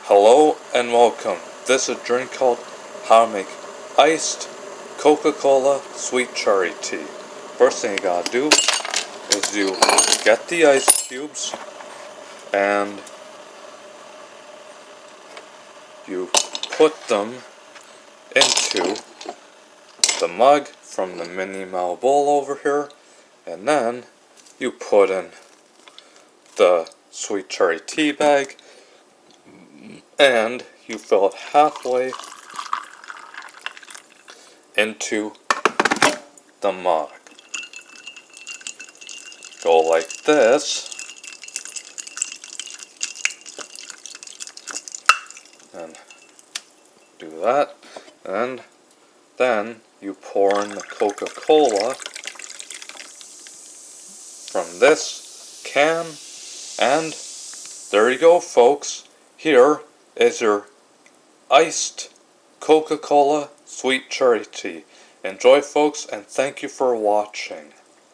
Hello and welcome. This is a drink called How to Make Iced Coca-Cola Sweet Cherry Tea. First thing you gotta do is you get the ice cubes and you put them into the mug from the Mini Mal bowl over here, and then you put in the sweet cherry tea bag and you fill it halfway into the mug. Go like this, and do that, and then you pour in the Coca-Cola from this can, and there you go, folks. Here is your iced Coca-Cola Sweet Cherry Tea. Enjoy, folks, and thank you for watching.